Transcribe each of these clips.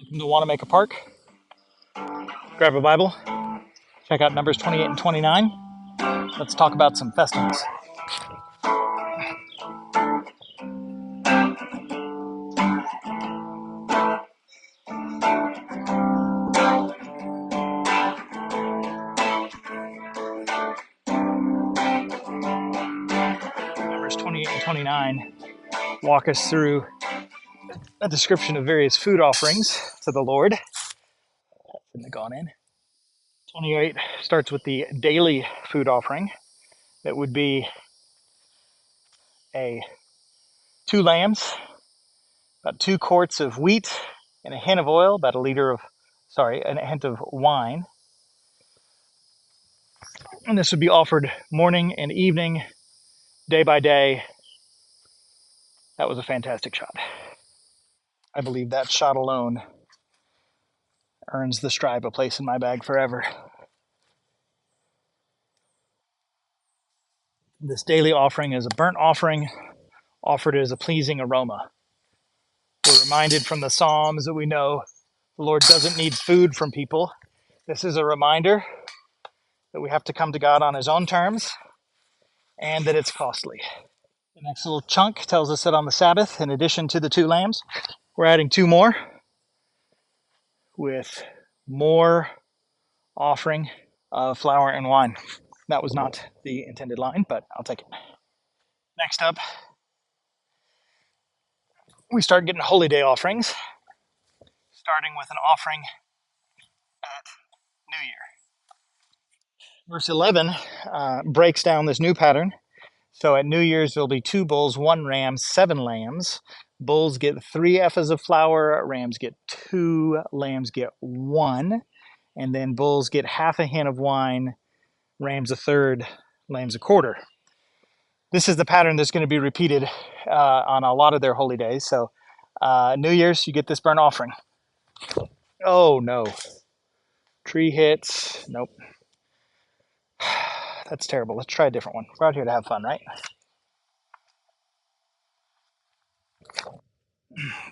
Welcome to Wannamaker Park. Grab a Bible. Check out Numbers 28 and 29. Let's talk about some festivals. Numbers 28 and 29 walk us through a description of various food offerings to the Lord. Shouldn't have gone in. 28 starts with the daily food offering. That would be two lambs, about 2 quarts of wheat, and a hin of oil, about a hint of wine. And this would be offered morning and evening, day by day. That was a fantastic shot. I believe that shot alone earns the stripe a place in my bag forever. This daily offering is a burnt offering offered as a pleasing aroma. We're reminded from the Psalms that we know the Lord doesn't need food from people. This is a reminder that we have to come to God on His own terms and that it's costly. The next little chunk tells us that on the Sabbath, in addition to the 2 lambs, we're adding 2 more with more offering of flour and wine. That was not the intended line, but I'll take it. Next up, we start getting holy day offerings, starting with an offering at New Year. Verse 11 breaks down this new pattern. So at New Year's, there'll be 2 bulls, 1 ram, 7 lambs. Bulls get 3 ephahs of flour, rams get 2, lambs get 1. And then bulls get half a hin of wine, rams a third, lambs a quarter. This is the pattern that's going to be repeated on a lot of their holy days. So New Year's, you get this burnt offering. Oh, no. Tree hits. Nope. That's terrible. Let's try a different one. We're out here to have fun, right?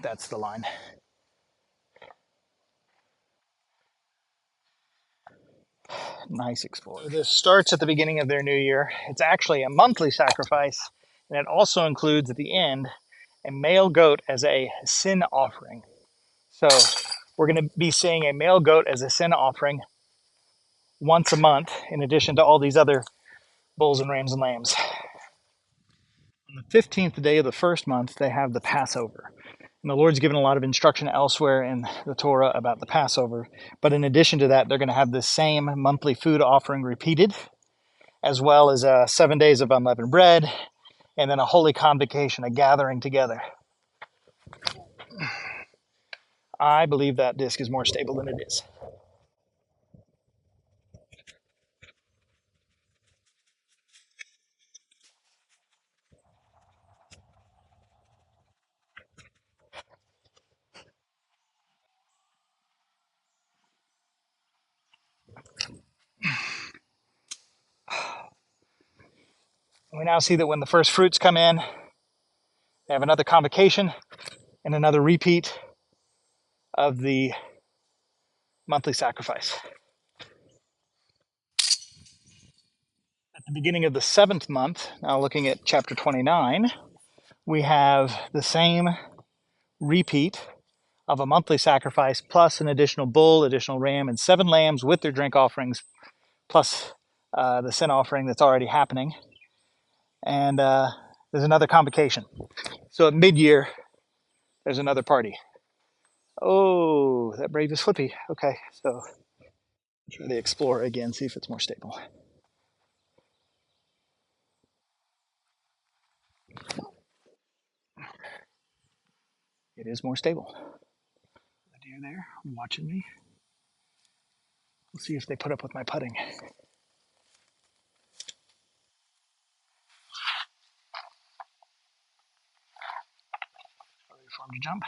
That's the line. Nice explorer. This starts at the beginning of their new year. It's actually a monthly sacrifice, and it also includes at the end a male goat as a sin offering. So we're going to be seeing a male goat as a sin offering once a month, in addition to all these other bulls and rams and lambs. On the 15th day of the first month, they have the Passover. And the Lord's given a lot of instruction elsewhere in the Torah about the Passover. But in addition to that, they're going to have this same monthly food offering repeated, as well as 7 days of unleavened bread, and then a holy convocation, a gathering together. I believe that disc is more stable than it is. We now see that when the first fruits come in, they have another convocation and another repeat of the monthly sacrifice. At the beginning of the 7th month, now looking at chapter 29, we have the same repeat of a monthly sacrifice plus an additional bull, additional ram, and 7 lambs with their drink offerings, plus the sin offering that's already happening. And there's another convocation. So at mid-year, there's another party. Oh, that brave is flippy. Okay, so try the Explorer again, see if it's more stable. It is more stable. The deer there watching me. We'll see if they put up with my putting. Ready for him to jump.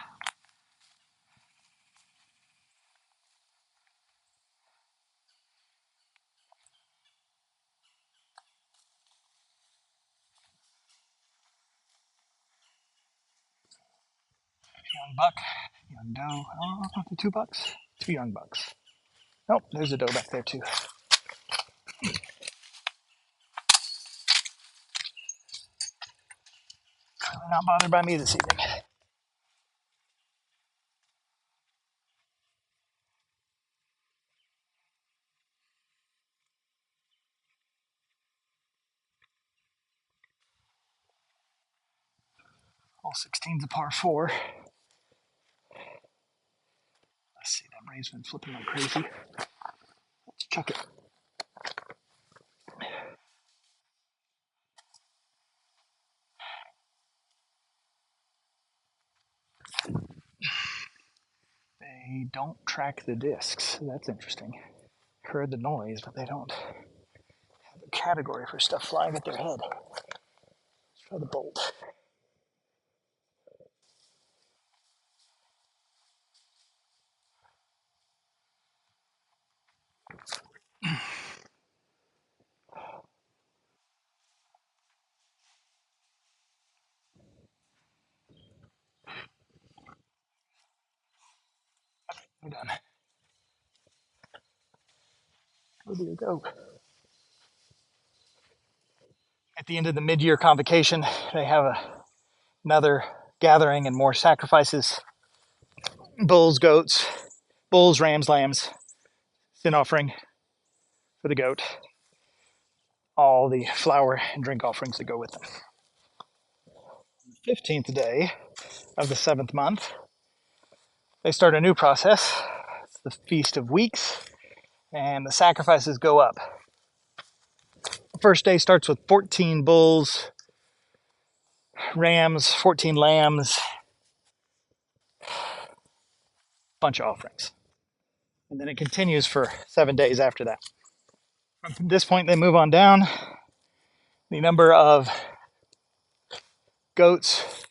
Young buck Young doe. Oh, the 2 bucks. 2 young bucks. Oh, there's a doe back there too. They're not bothered by me this evening. All 16's a par 4. Let's see, that brain's been flipping like crazy. Let's chuck it. They don't track the discs. That's interesting. Heard the noise, but they don't have a category for stuff flying at their head. Let's try the bolt. We're done. Where do you go? At the end of the mid-year convocation, they have another gathering and more sacrifices. Bulls, rams, lambs, sin offering for the goat, all the flour and drink offerings that go with them. The 15th day of the 7th month, they start a new process. It's the Feast of Weeks, and the sacrifices go up. The first day starts with 14 bulls, rams, 14 lambs, bunch of offerings. And then it continues for 7 days after that. From this point, they move on down. The number of goats,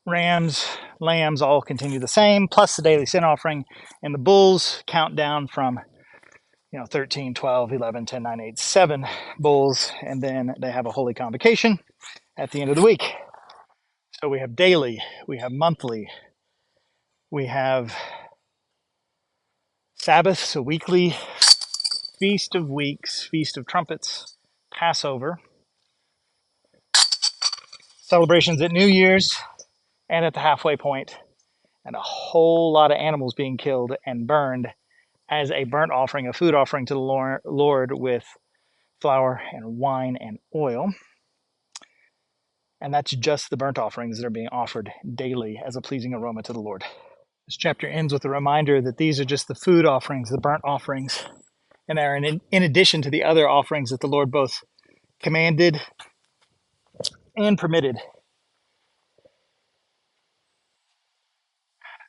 rams, lambs all continue the same, plus the daily sin offering. And the bulls count down from 13, 12, 11, 10, 9, 8, 7 bulls. And then they have a holy convocation at the end of the week. So we have daily, we have monthly, we have Sabbath, so weekly, Feast of Weeks, Feast of Trumpets, Passover, celebrations at New Year's and at the halfway point, and a whole lot of animals being killed and burned as a burnt offering, a food offering to the Lord with flour and wine and oil. And that's just the burnt offerings that are being offered daily as a pleasing aroma to the Lord. This chapter ends with a reminder that these are just the food offerings, the burnt offerings, and are in addition to the other offerings that the Lord both commanded and permitted.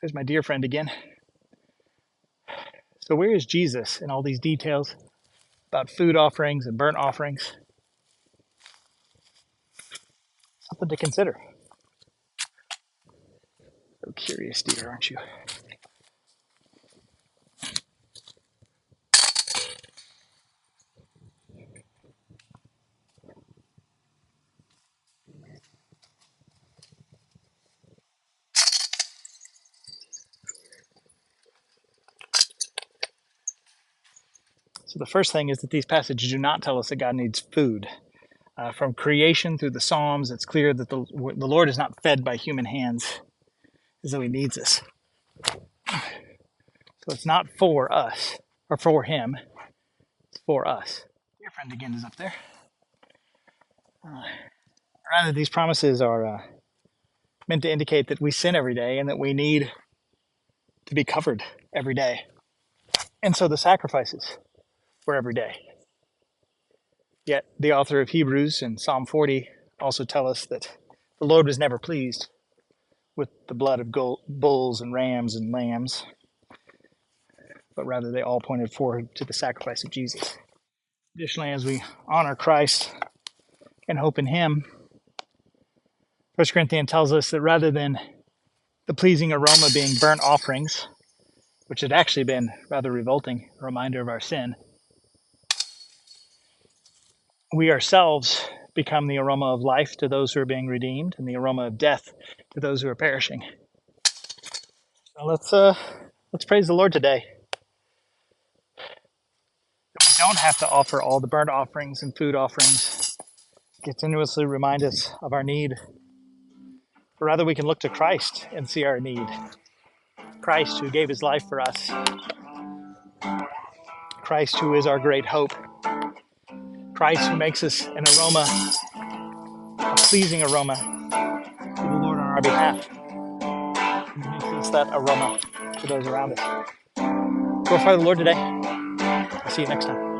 There's my dear friend again. So where is Jesus in all these details about food offerings and burnt offerings? Something to consider. So curious, dear, aren't you? So the first thing is that these passages do not tell us that God needs food. From creation through the Psalms, it's clear that the Lord is not fed by human hands, as though he needs us. So it's not for us, or for him, it's for us. Your friend again is up there. Rather, these promises are meant to indicate that we sin every day and that we need to be covered every day. And so the sacrifices were every day. Yet the author of Hebrews in Psalm 40 also tell us that the Lord was never pleased with the blood of bulls and rams and lambs, but rather they all pointed forward to the sacrifice of Jesus. Additionally, as we honor Christ and hope in him, 1 Corinthians tells us that rather than the pleasing aroma being burnt offerings, which had actually been rather revolting, a reminder of our sin, we ourselves become the aroma of life to those who are being redeemed and the aroma of death to those who are perishing. Let's praise the Lord today. We don't have to offer all the burnt offerings and food offerings. Continuously remind us of our need. Or rather, we can look to Christ and see our need. Christ who gave his life for us. Christ who is our great hope. Christ who makes us an aroma, a pleasing aroma to the Lord on our behalf. He makes us that aroma to those around us. Glorify the Lord today. I'll see you next time.